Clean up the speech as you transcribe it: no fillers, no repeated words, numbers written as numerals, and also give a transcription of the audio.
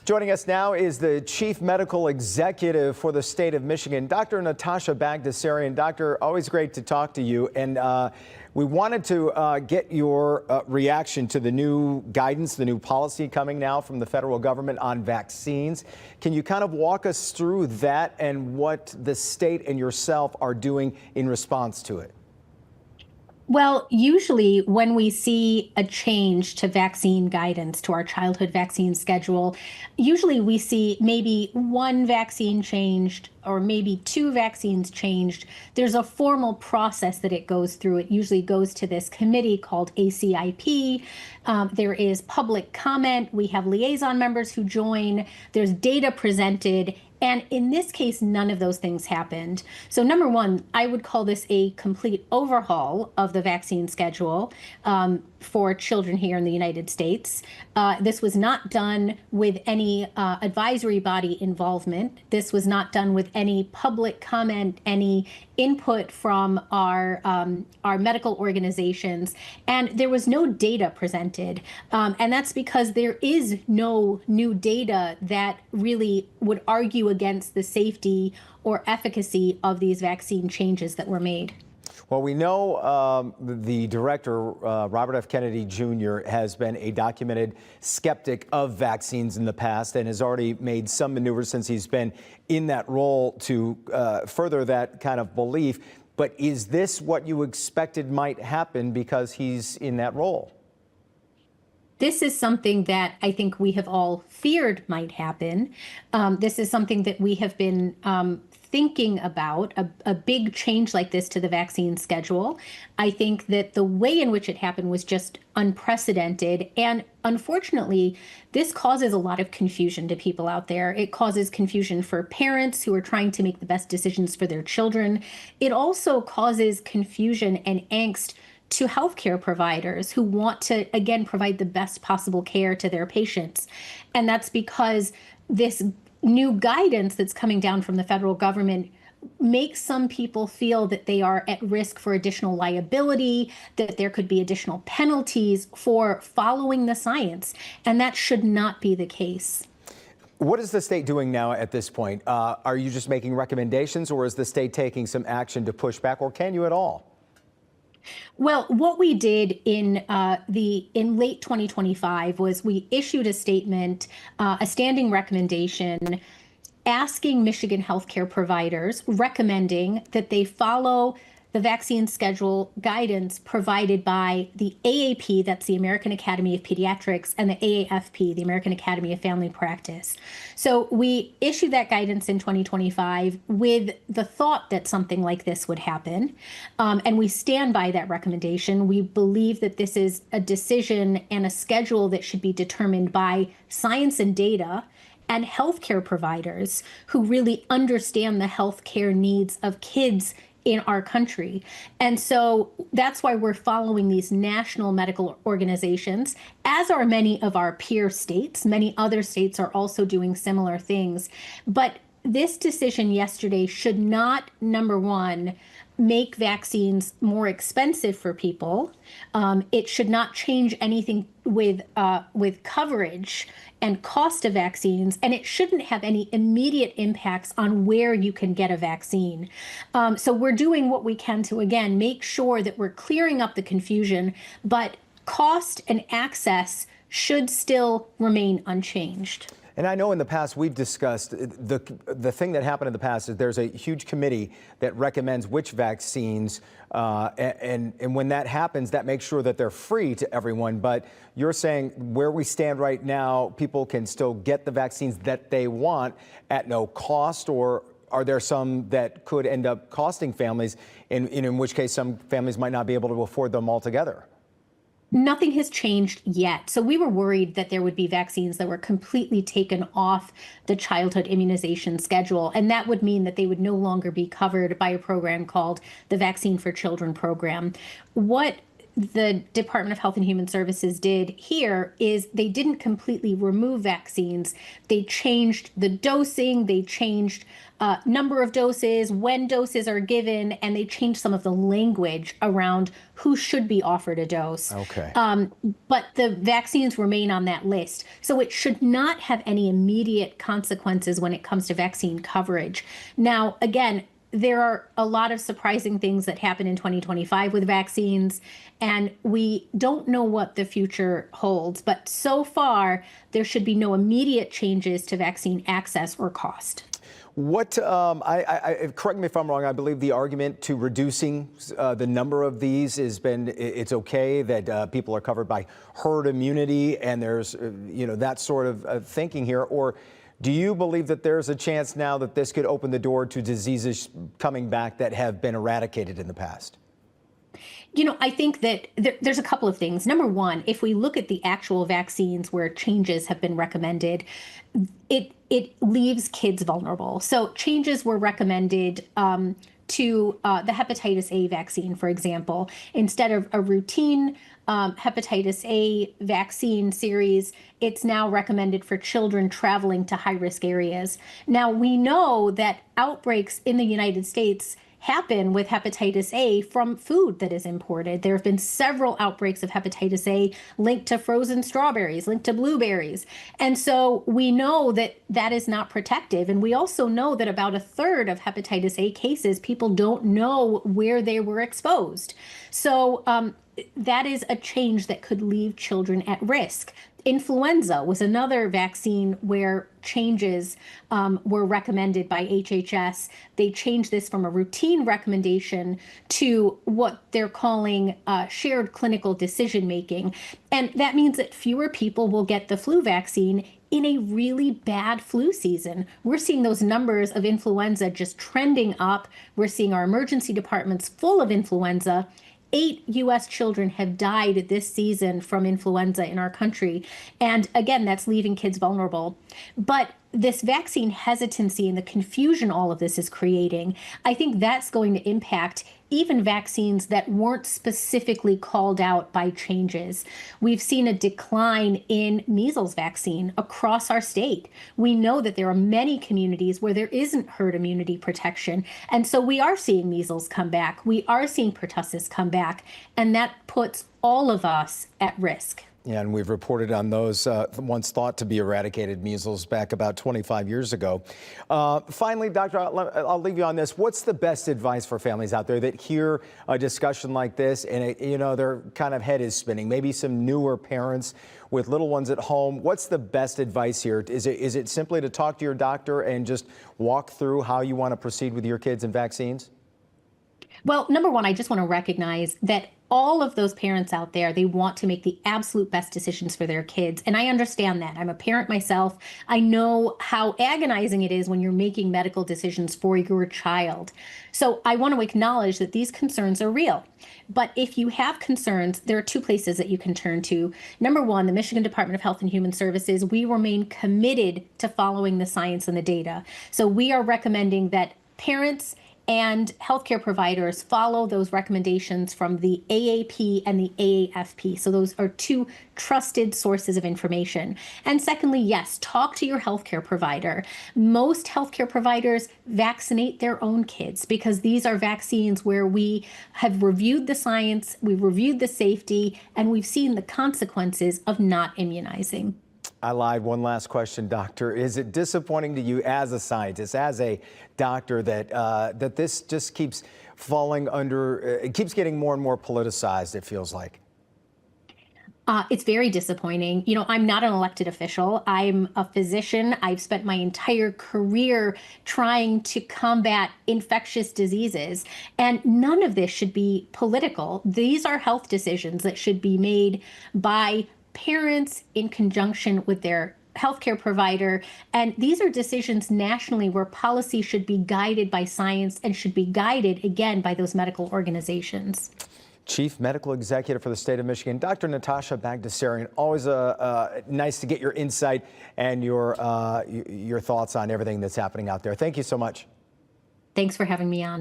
Joining us now is the Chief Medical Executive for the state of Michigan, Dr. Natasha Bagdasarian. Doctor, always great to talk to you. And we wanted to get your reaction to the new guidance, the new policy coming now from the federal government on vaccines. Can you kind of walk us through that and what the state and yourself are doing in response to it? Well, usually when we see a change to vaccine guidance, to our childhood vaccine schedule, usually we see maybe one vaccine changed or maybe two vaccines changed. There's a formal process that it goes through. It usually goes to this committee called ACIP. There is public comment. We have liaison members who join. There's data presented. And in this case, none of those things happened. So number one, I would call this a complete overhaul of the vaccine schedule for children here in the United States. This was not done with any advisory body involvement. This was not done with any public comment, any input from our medical organizations, and there was no data presented. And that's because there is no new data that really would argue against the safety or efficacy of these vaccine changes that were made. Well, we know the director, Robert F. Kennedy Jr., has been a documented skeptic of vaccines in the past and has already made some maneuvers since he's been in that role to further that kind of belief. But is this what you expected might happen because he's in that role? This is something that I think we have all feared might happen. This is something that we have been thinking about, a big change like this to the vaccine schedule. I think that the way in which it happened was just unprecedented. And unfortunately, this causes a lot of confusion to people out there. It causes confusion for parents who are trying to make the best decisions for their children. It also causes confusion and angst to healthcare providers who want to, again, provide the best possible care to their patients. And that's because this new guidance that's coming down from the federal government makes some people feel that they are at risk for additional liability, that there could be additional penalties for following the science. And that should not be the case. What is the state doing now at this point? Are you just making recommendations, or is the state taking some action to push back, or can you at all? Well, what we did in late 2025 was we issued a statement, a standing recommendation, asking Michigan healthcare providers, recommending that they follow the vaccine schedule guidance provided by the AAP, that's the American Academy of Pediatrics, and the AAFP, the American Academy of Family Practice. So we issued that guidance in 2025 with the thought that something like this would happen. And we stand by that recommendation. We believe that this is a decision and a schedule that should be determined by science and data and healthcare providers who really understand the healthcare needs of kids in our country. And so that's why we're following these national medical organizations, as are many of our peer states. Many other states are also doing similar things. But this decision yesterday should not, number one, make vaccines more expensive for people. It should not change anything with coverage and cost of vaccines, and it shouldn't have any immediate impacts on where you can get a vaccine. So we're doing what we can to, again, make sure that we're clearing up the confusion, but cost and access should still remain unchanged. And I know in the past we've discussed the thing that happened in the past is there's a huge committee that recommends which vaccines, and when that happens, that makes sure that they're free to everyone. But you're saying where we stand right now, people can still get the vaccines that they want at no cost, or are there some that could end up costing families, in which case some families might not be able to afford them altogether? Nothing has changed yet. So we were worried that there would be vaccines that were completely taken off the childhood immunization schedule, and that would mean that they would no longer be covered by a program called the Vaccine for Children program. What the Department of Health and Human Services did here is they didn't completely remove vaccines. They changed the dosing, they changed number of doses, when doses are given, and they changed some of the language around who should be offered a dose. Okay. But the vaccines remain on that list. So it should not have any immediate consequences when it comes to vaccine coverage. Now, again, there are a lot of surprising things that happen in 2025 with vaccines, and we don't know what the future holds. But so far, there should be no immediate changes to vaccine access or cost. What, correct me if I'm wrong, I believe the argument to reducing the number of these has been it's okay that people are covered by herd immunity, and there's, that sort of thinking here. Or do you believe that there's a chance now that this could open the door to diseases coming back that have been eradicated in the past? I think that there's a couple of things. Number one, if we look at the actual vaccines where changes have been recommended, it leaves kids vulnerable. So changes were recommended to the hepatitis A vaccine, for example. Instead of a routine hepatitis A vaccine series, it's now recommended for children traveling to high-risk areas. Now, we know that outbreaks in the United States happen with hepatitis A from food that is imported. There have been several outbreaks of hepatitis A linked to frozen strawberries, linked to blueberries. And so we know that that is not protective. And we also know that about a third of hepatitis A cases, people don't know where they were exposed. So that is a change that could leave children at risk. Influenza was another vaccine where changes were recommended by HHS. They changed this from a routine recommendation to what they're calling shared clinical decision making. And that means that fewer people will get the flu vaccine in a really bad flu season. We're seeing those numbers of influenza just trending up. We're seeing our emergency departments full of influenza. 8 U.S. children have died this season from influenza in our country. And again, that's leaving kids vulnerable. But this vaccine hesitancy and the confusion all of this is creating, I think that's going to impact even vaccines that weren't specifically called out by changes. We've seen a decline in measles vaccine across our state. We know that there are many communities where there isn't herd immunity protection. And so we are seeing measles come back. We are seeing pertussis come back. And that puts all of us at risk. Yeah, and we've reported on those once thought to be eradicated measles back about 25 years ago. Finally, Doctor, I'll leave you on this. What's the best advice for families out there that hear a discussion like this and, their kind of head is spinning? Maybe some newer parents with little ones at home. What's the best advice here? Is it simply to talk to your doctor and just walk through how you want to proceed with your kids and vaccines? Well, number one, I just want to recognize that all of those parents out there, they want to make the absolute best decisions for their kids. And I understand that. I'm a parent myself. I know how agonizing it is when you're making medical decisions for your child. So I want to acknowledge that these concerns are real. But if you have concerns, there are two places that you can turn to. Number one, the Michigan Department of Health and Human Services, we remain committed to following the science and the data. So we are recommending that parents and healthcare providers follow those recommendations from the AAP and the AAFP. So those are two trusted sources of information. And secondly, yes, talk to your healthcare provider. Most healthcare providers vaccinate their own kids because these are vaccines where we have reviewed the science, we've reviewed the safety, and we've seen the consequences of not immunizing. I lied. One last question, Doctor. Is it disappointing to you as a scientist, as a doctor, that this just keeps falling under, it keeps getting more and more politicized, it feels like? It's very disappointing. I'm not an elected official. I'm a physician. I've spent my entire career trying to combat infectious diseases, and none of this should be political. These are health decisions that should be made by parents in conjunction with their healthcare provider. And these are decisions nationally where policy should be guided by science and should be guided, again, by those medical organizations. Chief Medical Executive for the state of Michigan, Dr. Natasha Bagdasarian. Always nice to get your insight and your thoughts on everything that's happening out there. Thank you so much. Thanks for having me on.